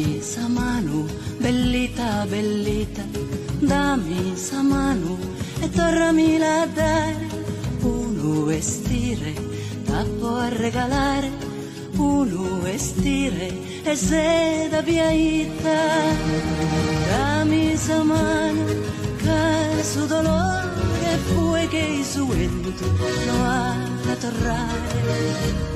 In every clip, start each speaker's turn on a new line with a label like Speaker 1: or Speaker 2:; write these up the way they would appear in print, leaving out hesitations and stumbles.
Speaker 1: Dammi sa mano, bellita, bellita, dammi sa mano e tornami la dare. Uno vestire, tappo a regalare, uno vestire e seda viaita. Dammi sa mano, che su dolore fue che su vento no ha da torrare.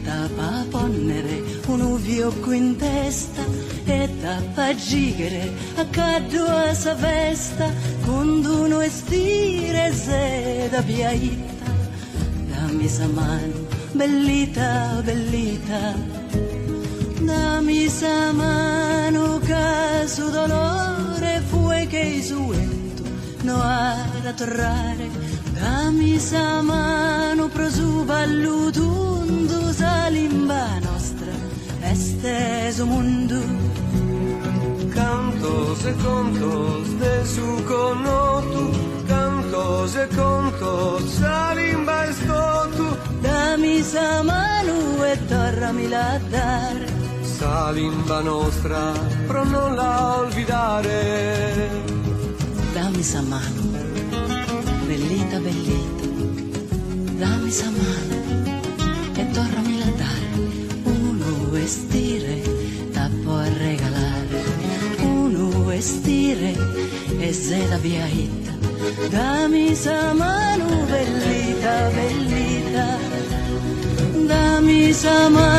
Speaker 1: Da pa ponnere un uviocco in testa e da pa gigere accaddo a sa festa con uno estire se da piaita. Dammi sa mano, bellita, bellita, dammi sa mano che su dolore fue che su vento no ha da torrare. Dammi sa mano prosu ballutundu salimba nostra esteso mundo.
Speaker 2: Cantos e contos de su conotu, cantos e contos salimba estotu.
Speaker 1: Dammi sa mano e tornami la dare.
Speaker 2: Salimba nostra, pro non la olvidare.
Speaker 1: Dammi sa mano, bellita, bellita, dammi sa mano e tornami la dare. Uno vestire, tappo a regalare, uno vestire e seda viaita. Dammi sa mano, bellita, bellita, dammi sa mano.